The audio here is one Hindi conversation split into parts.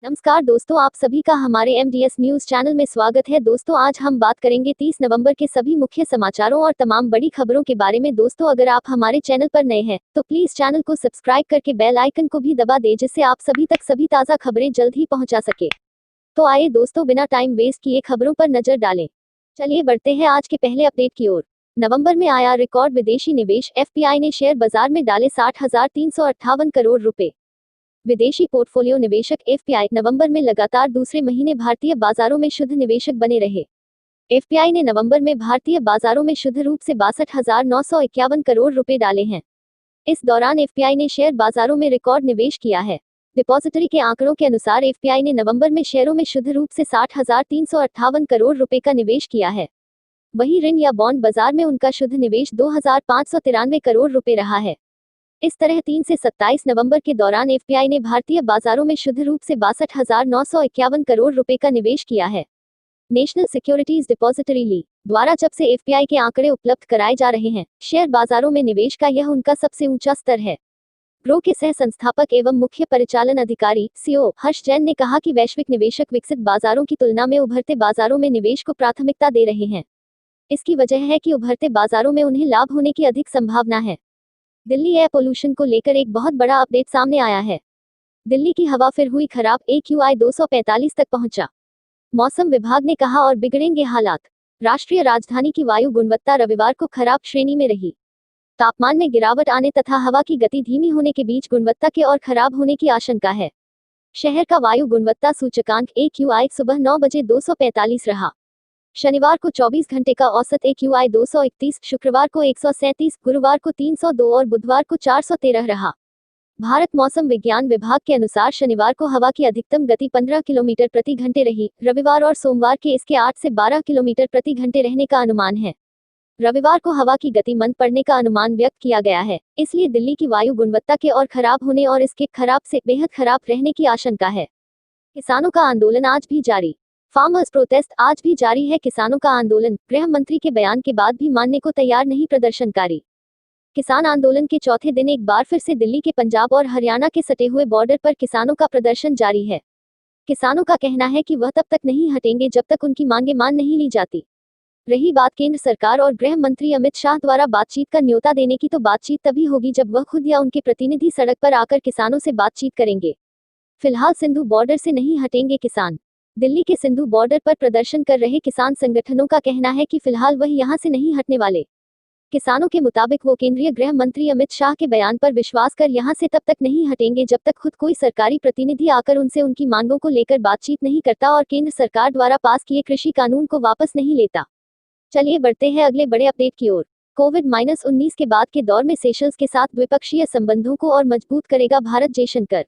नमस्कार दोस्तों, आप सभी का हमारे MDS न्यूज चैनल में स्वागत है। दोस्तों, आज हम बात करेंगे 30 नवंबर के सभी मुख्य समाचारों और तमाम बड़ी खबरों के बारे में। दोस्तों, अगर आप हमारे चैनल पर नए हैं तो प्लीज चैनल को सब्सक्राइब करके बेल आइकन को भी दबा दें, जिससे आप सभी तक सभी ताज़ा खबरें जल्द ही पहुंचा सके। तो आइए दोस्तों, बिना टाइम वेस्ट किए खबरों पर नजर डालें। चलिए बढ़ते हैं आज के पहले अपडेट की ओर। नवंबर में आया रिकॉर्ड विदेशी निवेश, FPI ने शेयर बाजार में डाले 60,358 करोड़ रुपए। विदेशी पोर्टफोलियो निवेशक FPI नवंबर में लगातार दूसरे महीने भारतीय बाजारों में शुद्ध निवेशक बने रहे। FPI ने नवंबर में भारतीय बाजारों में शुद्ध रूप से 62,951 करोड़ रुपए डाले हैं। इस दौरान FPI ने शेयर बाजारों में रिकॉर्ड निवेश किया है। डिपॉजिटरी के आंकड़ों के अनुसार FPI ने नवंबर में शेयरों में शुद्ध रूप से 60,358 करोड़ रुपए का निवेश किया है। वहीं ऋण या बॉन्ड बाजार में उनका शुद्ध निवेश 2,593 करोड़ रुपए रहा है। इस तरह 3 से 27 नवंबर के दौरान FPI ने भारतीय बाजारों में शुद्ध रूप से 62,951 करोड़ रुपए का निवेश किया है। नेशनल सिक्योरिटीज डिपॉजिटरी ली द्वारा जब से FPI के आंकड़े उपलब्ध कराए जा रहे हैं, शेयर बाजारों में निवेश का यह उनका सबसे ऊंचा स्तर है। ग्रो के सह संस्थापक एवं मुख्य परिचालन अधिकारी CEO हर्ष जैन ने कहा कि वैश्विक निवेशक विकसित बाजारों की तुलना में उभरते बाजारों में निवेश को प्राथमिकता दे रहे हैं। इसकी वजह है कि उभरते बाजारों में उन्हें लाभ होने की अधिक संभावना है। दिल्ली एयर पोल्यूशन को लेकर एक बहुत बड़ा अपडेट सामने आया है। दिल्ली की हवा फिर हुई खराब, AQI 245 तक पहुंचा। मौसम विभाग ने कहा और बिगड़ेंगे हालात। राष्ट्रीय राजधानी की वायु गुणवत्ता रविवार को खराब श्रेणी में रही। तापमान में गिरावट आने तथा हवा की गति धीमी होने के बीच गुणवत्ता के और खराब होने की आशंका है। शहर का वायु गुणवत्ता सूचकांक AQI सुबह 9 बजे 245 रहा। शनिवार को 24 घंटे का औसत AQI 231, शुक्रवार को 137, गुरुवार को 302 और बुधवार को 413 रहा। भारत मौसम विज्ञान विभाग के अनुसार शनिवार को हवा की अधिकतम गति 15 किलोमीटर प्रति घंटे रही। रविवार और सोमवार के इसके 8 से 12 किलोमीटर प्रति घंटे रहने का अनुमान है। रविवार को हवा की गति मंद पड़ने का अनुमान व्यक्त किया गया है, इसलिए दिल्ली की वायु गुणवत्ता के और खराब होने और इसके खराब से बेहद खराब रहने की आशंका है। किसानों का आंदोलन आज भी जारी। फार्मर्स प्रोटेस्ट आज भी जारी है। किसानों का आंदोलन गृह मंत्री के बयान के बाद भी मानने को तैयार नहीं प्रदर्शनकारी। किसान आंदोलन के चौथे दिन एक बार फिर से दिल्ली के पंजाब और हरियाणा के सटे हुए बॉर्डर पर किसानों का प्रदर्शन जारी है। किसानों का कहना है कि वह तब तक नहीं हटेंगे जब तक उनकी मांगें मान नहीं ली जाती। रही बात केंद्र सरकार और गृह मंत्री अमित शाह द्वारा बातचीत का न्योता देने की, तो बातचीत तभी होगी जब वह खुद या उनके प्रतिनिधि सड़क पर आकर किसानों से बातचीत करेंगे। फिलहाल सिंधु बॉर्डर से नहीं हटेंगे किसान। दिल्ली के सिंधु बॉर्डर पर प्रदर्शन कर रहे किसान संगठनों का कहना है कि फिलहाल वह यहां से नहीं हटने वाले। किसानों के मुताबिक वो केंद्रीय गृह मंत्री अमित शाह के बयान पर विश्वास कर यहां से तब तक नहीं हटेंगे जब तक खुद कोई सरकारी प्रतिनिधि आकर उनसे उनकी मांगों को लेकर बातचीत नहीं करता और केंद्र सरकार द्वारा पास किए कृषि कानून को वापस नहीं लेता। चलिए बढ़ते हैं अगले बड़े अपडेट की ओर। कोविड-19 के बाद के दौर में सेशल्स के साथ द्विपक्षीय संबंधों को और मजबूत करेगा भारत। जयशंकर।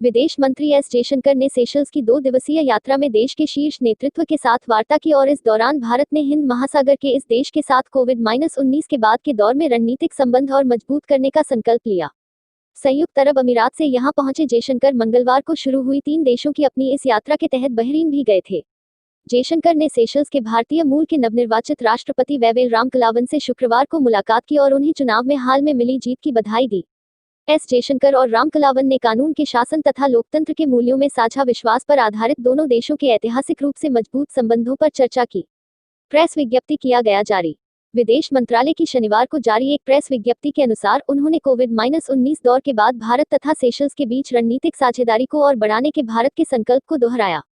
विदेश मंत्री एस जयशंकर ने सेशल्स की 2 दिवसीय यात्रा में देश के शीर्ष नेतृत्व के साथ वार्ता की और इस दौरान भारत ने हिंद महासागर के इस देश के साथ कोविड-19 के बाद के दौर में रणनीतिक संबंध और मजबूत करने का संकल्प लिया। संयुक्त अरब अमीरात से यहां पहुंचे जयशंकर मंगलवार को शुरू हुई 3 देशों की अपनी इस यात्रा के तहत बहरीन भी गए थे। जयशंकर ने सेशल्स के भारतीय मूल के नवनिर्वाचित राष्ट्रपति वेवेल रामकलावन से शुक्रवार को मुलाकात की और उन्हें चुनाव में हाल में मिली जीत की बधाई दी। एस जयशंकर और रामकलावन ने कानून के शासन तथा लोकतंत्र के मूल्यों में साझा विश्वास पर आधारित दोनों देशों के ऐतिहासिक रूप से मजबूत संबंधों पर चर्चा की। प्रेस विज्ञप्ति किया गया जारी। विदेश मंत्रालय की शनिवार को जारी एक प्रेस विज्ञप्ति के अनुसार उन्होंने कोविड-19 दौर के बाद भारत तथा सेशल्स के बीच रणनीतिक साझेदारी को और बढ़ाने के भारत के संकल्प को दोहराया।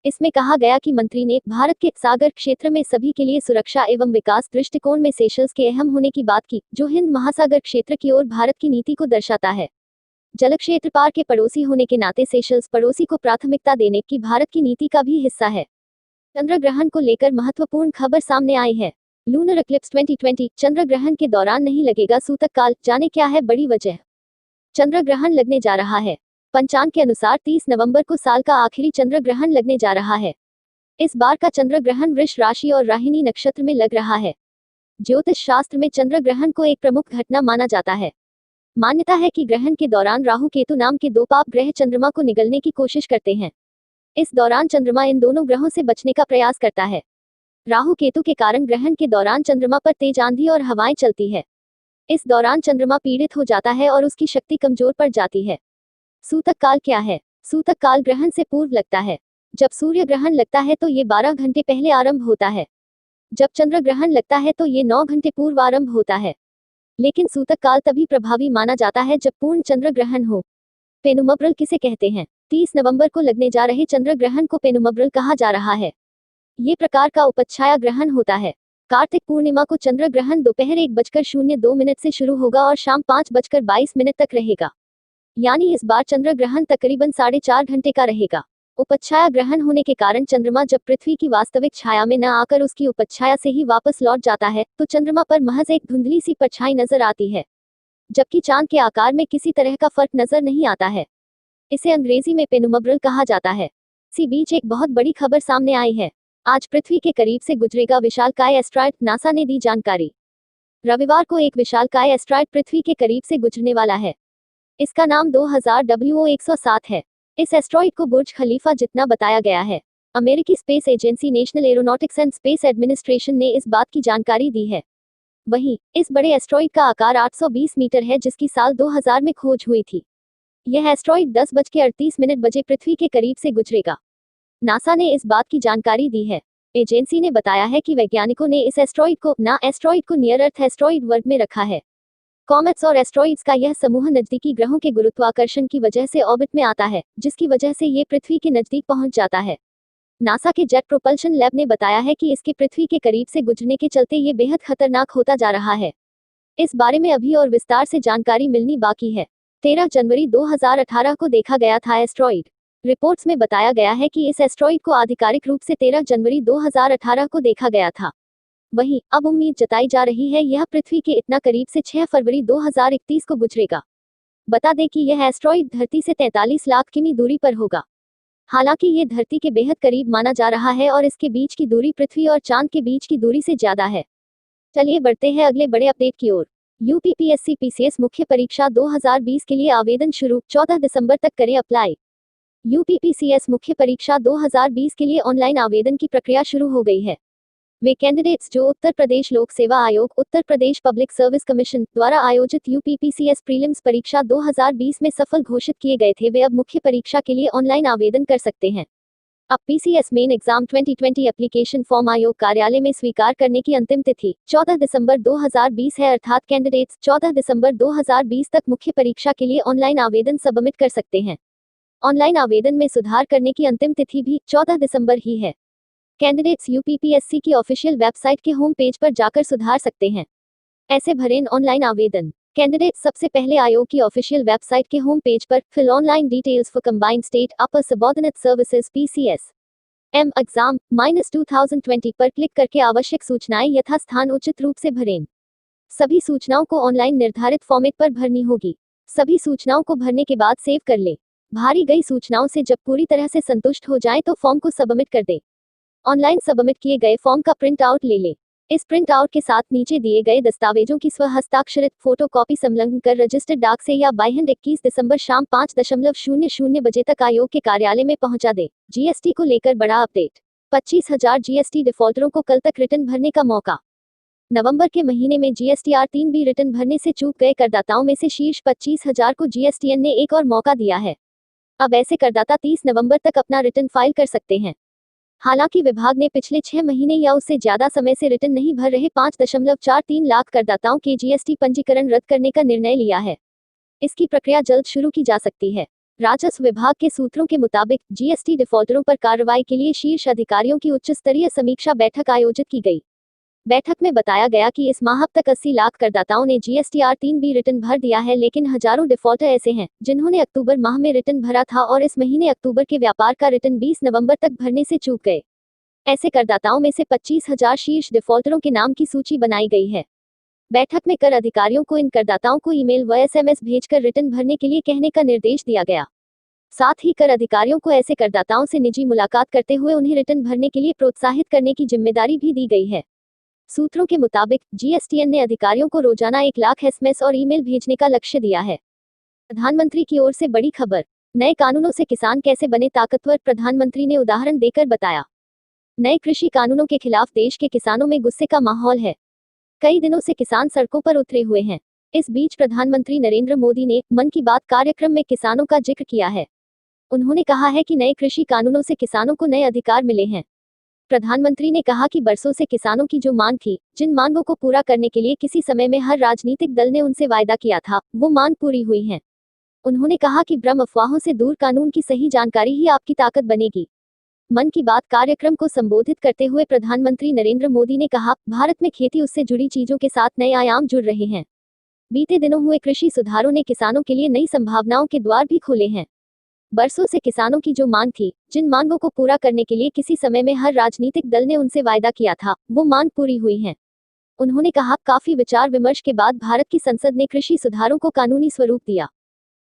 इसमें कहा गया कि मंत्री ने भारत के सागर क्षेत्र में सभी के लिए सुरक्षा एवं विकास दृष्टिकोण में सेशल्स के अहम होने की बात की, जो हिंद महासागर क्षेत्र की ओर भारत की नीति को दर्शाता है। जल क्षेत्र पार के पड़ोसी होने के नाते सेशल्स पड़ोसी को प्राथमिकता देने की भारत की नीति का भी हिस्सा है। चंद्र ग्रहण को लेकर महत्वपूर्ण खबर सामने आई है। लूनर इक्लिप्स 2020 चंद्र ग्रहण के दौरान नहीं लगेगा सूतक काल, जाने क्या है बड़ी वजह। चंद्र ग्रहण लगने जा रहा है। पंचांग के अनुसार 30 नवंबर को साल का आखिरी चंद्र ग्रहण लगने जा रहा है। इस बार का चंद्र ग्रहण वृष राशि और राहिनी नक्षत्र में लग रहा है। ज्योतिष शास्त्र में चंद्र ग्रहण को एक प्रमुख घटना माना जाता है। मान्यता है कि ग्रहण के दौरान राहु केतु नाम के 2 पाप ग्रह चंद्रमा को निगलने की कोशिश करते हैं। इस दौरान चंद्रमा इन दोनों ग्रहों से बचने का प्रयास करता है। राहु केतु के कारण ग्रहण के दौरान चंद्रमा पर तेज आंधी और हवाएं चलती है। इस दौरान चंद्रमा पीड़ित हो जाता है और उसकी शक्ति कमजोर पड़ जाती है। सूतक काल क्या है? सूतक काल ग्रहण से पूर्व लगता है। जब सूर्य ग्रहण लगता है तो ये 12 घंटे पहले आरंभ होता है। जब चंद्र ग्रहण लगता है तो ये 9 घंटे पूर्व आरंभ होता है। लेकिन सूतक काल तभी प्रभावी माना जाता है जब पूर्ण चंद्र ग्रहण हो। पेनुम्ब्रल किसे कहते हैं? 30 नवंबर को लगने जा रहे चंद्र ग्रहण को पेनुम्ब्रल कहा जा रहा है। ये प्रकार का उपछाया ग्रहण होता है। कार्तिक पूर्णिमा को चंद्र ग्रहण दोपहर 1:02 से शुरू होगा और शाम 5:22 तक रहेगा। यानी इस बार चंद्र ग्रहण तकरीबन 4.5 घंटे का रहेगा। उपछाया ग्रहण होने के कारण चंद्रमा जब पृथ्वी की वास्तविक छाया में न आकर उसकी उपछाया से ही वापस लौट जाता है तो चंद्रमा पर महज एक धुंधली सी परछाई नजर आती है, जबकि चांद के आकार में किसी तरह का फर्क नजर नहीं आता है। इसे अंग्रेजी में पेनुम्ब्रल कहा जाता है। इसी बीच एक बहुत बड़ी खबर सामने आई है। आज पृथ्वी के करीब से गुजरेगा विशालकाय एस्ट्रॉयड, नासा ने दी जानकारी। रविवार को एक विशालकाय एस्ट्रॉयड पृथ्वी के करीब से गुजरने वाला है। इसका नाम 2000 WO107 है। इस एस्ट्रॉयड को बुर्ज खलीफा जितना बताया गया है। अमेरिकी space agency national aeronautics and space administration ने इस बात की जानकारी दी है। वहीं इस बड़े एस्ट्रॉयड का आकार 820 मीटर है, जिसकी साल 2000 में खोज हुई थी। यह एस्ट्रॉयड 10:38 बजे पृथ्वी के करीब से गुजरेगा। नासा ने इस बात की जानकारी दी है। एजेंसी ने बताया है कि वैज्ञानिकों ने इस एस्ट्रॉयड को नियर अर्थ एस्ट्रॉयड वर्ग में रखा है। कॉमेट्स और एस्ट्रॉइड्स का यह समूह नजदीकी ग्रहों के गुरुत्वाकर्षण की वजह से ऑर्बिट में आता है, जिसकी वजह से ये पृथ्वी के नजदीक पहुंच जाता है। नासा के जेट प्रोपल्शन लैब ने बताया है कि इसके पृथ्वी के करीब से गुजरने के चलते ये बेहद खतरनाक होता जा रहा है। इस बारे में अभी और विस्तार से जानकारी मिलनी बाकी है। 13 जनवरी 2018 को देखा गया था एस्ट्रॉइड। रिपोर्ट्स में बताया गया है कि इस एस्ट्रॉइड को आधिकारिक रूप से 13 जनवरी 2018 को देखा गया था। वहीं अब उम्मीद जताई जा रही है यह पृथ्वी के इतना करीब से 6 फरवरी 2031 को गुजरेगा। बता दें कि यह एस्ट्रॉइड धरती से 43 लाख किमी दूरी पर होगा। हालांकि ये धरती के बेहद करीब माना जा रहा है और इसके बीच की दूरी पृथ्वी और चांद के बीच की दूरी से ज्यादा है। चलिए बढ़ते हैं अगले बड़े अपडेट की ओर। यूपीपीएससी पीसीएस मुख्य परीक्षा 2020 के लिए आवेदन शुरू, 14 दिसंबर तक करें अप्लाई। यूपीपीसीएस मुख्य परीक्षा 2020 के लिए ऑनलाइन आवेदन की प्रक्रिया शुरू हो गई है। वे कैंडिडेट्स जो उत्तर प्रदेश लोक सेवा आयोग, Uttar Pradesh public service commission द्वारा आयोजित यूपीपीसीएस प्रीलिम्स परीक्षा 2020 में सफल घोषित किए गए थे, वे अब मुख्य परीक्षा के लिए ऑनलाइन आवेदन कर सकते हैं। अब PCS main exam 2020 application form आयोग कार्यालय में स्वीकार करने की अंतिम तिथि 14 दिसंबर 2020 है, अर्थात कैंडिडेट्स 14 दिसंबर 2020 तक मुख्य परीक्षा के लिए ऑनलाइन आवेदन सबमिट कर सकते हैं। ऑनलाइन आवेदन में सुधार करने की अंतिम तिथि भी 14 दिसंबर ही है। कैंडिडेट्स यूपीपीएससी की ऑफिशियल वेबसाइट के होम पेज पर जाकर सुधार सकते हैं। ऐसे भरें ऑनलाइन आवेदन। कैंडिडेट्स सबसे पहले आयोग की ऑफिशियल वेबसाइट के होम पेज पर fill online details for combined state upper subordinate services PCS M exam -2020 पर क्लिक करके आवश्यक सूचनाएं यथास्थान उचित रूप से भरें। सभी सूचनाओं को ऑनलाइन निर्धारित फॉर्मेट पर भरनी होगी। सभी सूचनाओं को भरने के बाद सेव कर लें। भरी गई सूचनाओं से जब पूरी तरह से संतुष्ट हो जाएं तो फॉर्म को सबमिट कर दें। ऑनलाइन सबमिट किए गए फॉर्म का प्रिंट आउट ले लें। इस प्रिंट आउट के साथ नीचे दिए गए दस्तावेजों की स्वहस्ताक्षरित फोटोकॉपी संलग्न कर रजिस्टर्ड डाक से या बाय हैंड 21 दिसंबर शाम 5:00 बजे तक आयोग के कार्यालय में पहुंचा दें। जीएसटी को लेकर बड़ा अपडेट। 25,000 जीएसटी डिफॉल्टरों को कल तक रिटर्न भरने का मौका। नवंबर के महीने में जीएसटी R3B रिटर्न भरने से चूक गए करदाताओं में से शीर्ष 25,000 को जीएसटीएन ने एक और मौका दिया है। अब ऐसे करदाता 30 नवंबर तक अपना रिटर्न फाइल कर सकते हैं। हालांकि विभाग ने पिछले 6 महीने या उससे ज्यादा समय से रिटर्न नहीं भर रहे 5.43 लाख करदाताओं के जीएसटी पंजीकरण रद्द करने का निर्णय लिया है। इसकी प्रक्रिया जल्द शुरू की जा सकती है। राजस्व विभाग के सूत्रों के मुताबिक जीएसटी डिफॉल्टरों पर कार्रवाई के लिए शीर्ष अधिकारियों की उच्च स्तरीय समीक्षा बैठक आयोजित की गई। बैठक में बताया गया कि इस माह अब तक 80 लाख करदाताओं ने जीएसटी R3B रिटर्न भर दिया है, लेकिन हजारों डिफॉल्टर ऐसे हैं जिन्होंने अक्टूबर माह में रिटर्न भरा था और इस महीने अक्टूबर के व्यापार का रिटर्न 20 नवंबर तक भरने से चूक गए। ऐसे करदाताओं में से 25,000 शीर्ष डिफॉल्टरों के नाम की सूची बनाई गई है। बैठक में कर अधिकारियों को इन करदाताओं को ईमेल व एसएमएस भेजकर रिटर्न भरने के लिए कहने का निर्देश दिया गया। साथ ही कर अधिकारियों को ऐसे करदाताओं से निजी मुलाकात करते हुए उन्हें रिटर्न भरने के लिए प्रोत्साहित करने की जिम्मेदारी भी दी गई है। सूत्रों के मुताबिक जीएसटीएन ने अधिकारियों को रोजाना 1 लाख एसएमएस और ईमेल भेजने का लक्ष्य दिया है। प्रधानमंत्री की ओर से बड़ी खबर। नए कानूनों से किसान कैसे बने ताकतवर, प्रधानमंत्री ने उदाहरण देकर बताया। नए कृषि कानूनों के खिलाफ देश के किसानों में गुस्से का माहौल है। कई दिनों से किसान सड़कों पर उतरे हुए हैं। इस बीच प्रधानमंत्री नरेंद्र मोदी ने मन की बात कार्यक्रम में किसानों का जिक्र किया है। उन्होंने कहा है कि नए कृषि कानूनों से किसानों को नए अधिकार मिले हैं। प्रधानमंत्री ने कहा कि बरसों से किसानों की जो मांग थी, जिन मांगों को पूरा करने के लिए किसी समय में हर राजनीतिक दल ने उनसे वायदा किया था, वो मांग पूरी हुई है। उन्होंने कहा कि भ्रम अफवाहों से दूर कानून की सही जानकारी ही आपकी ताकत बनेगी। मन की बात कार्यक्रम को संबोधित करते हुए प्रधानमंत्री नरेंद्र मोदी ने कहा, भारत में खेती उससे जुड़ी चीजों के साथ नए आयाम जुड़ रहे हैं। बीते दिनों हुए कृषि सुधारों ने किसानों के लिए नई संभावनाओं के द्वार भी खोले हैं। बरसों से किसानों की जो मांग थी, जिन मांगों को पूरा करने के लिए किसी समय में हर राजनीतिक दल ने उनसे वायदा किया था, वो मांग पूरी हुई है। उन्होंने कहा, काफी विचार विमर्श के बाद भारत की संसद ने कृषि सुधारों को कानूनी स्वरूप दिया।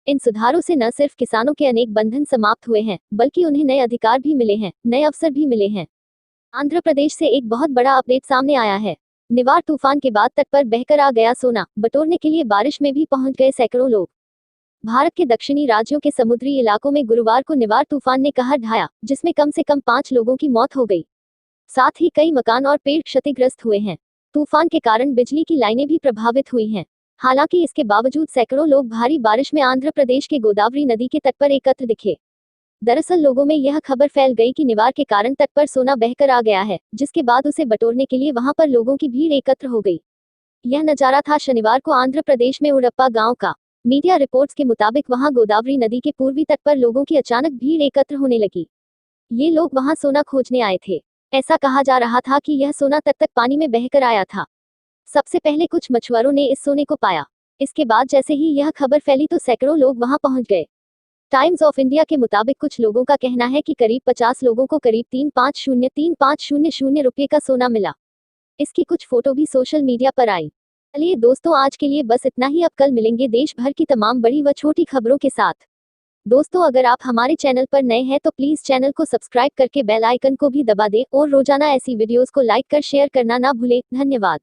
इन सुधारों से न सिर्फ किसानों के अनेक बंधन समाप्त हुए हैं, बल्कि उन्हें नए अधिकार भी मिले हैं, नए अवसर भी मिले हैं। आंध्र प्रदेश से एक बहुत बड़ा अपडेट सामने आया है। निवार तूफान के बाद तट पर बहकर आ गया सोना, बटोरने के लिए बारिश में भी पहुंच गए सैकड़ों लोग। भारत के दक्षिणी राज्यों के समुद्री इलाकों में गुरुवार को निवार तूफान ने कहर ढाया, जिसमें कम से कम 5 लोगों की मौत हो गई। साथ ही कई मकान और पेड़ क्षतिग्रस्त हुए हैं। तूफान के कारण बिजली की लाइनें भी प्रभावित हुई हैं। हालांकि इसके बावजूद सैकड़ों लोग भारी बारिश में आंध्र प्रदेश के गोदावरी नदी के तट पर एकत्र दिखे। दरअसल लोगों में यह खबर फैल गई कि निवार के कारण तट पर सोना बहकर आ गया है, जिसके बाद उसे बटोरने के लिए वहां पर लोगों की भीड़ एकत्र हो गई। यह नजारा था शनिवार को आंध्र प्रदेश में उड़प्पा गांव का। मीडिया रिपोर्ट्स के मुताबिक वहां गोदावरी नदी के पूर्वी तट पर लोगों की अचानक भीड़ एकत्र होने लगी। ये लोग वहां सोना खोजने आए थे। ऐसा कहा जा रहा था कि यह सोना तट तक पानी में बहकर आया था। सबसे पहले कुछ मछुआरों ने इस सोने को पाया। इसके बाद जैसे ही यह खबर फैली तो सैकड़ों लोग वहां पहुंच गए। टाइम्स ऑफ इंडिया के मुताबिक कुछ लोगों का कहना है कि करीब 50 लोगों को करीब 350,350 रुपये का सोना मिला। इसकी कुछ फोटो भी सोशल मीडिया पर आई। चलिए दोस्तों, आज के लिए बस इतना ही। अब कल मिलेंगे देश भर की तमाम बड़ी व छोटी खबरों के साथ। दोस्तों, अगर आप हमारे चैनल पर नए हैं तो प्लीज चैनल को सब्सक्राइब करके बेल आइकन को भी दबा दें और रोजाना ऐसी वीडियोस को लाइक कर शेयर करना ना भूलें। धन्यवाद।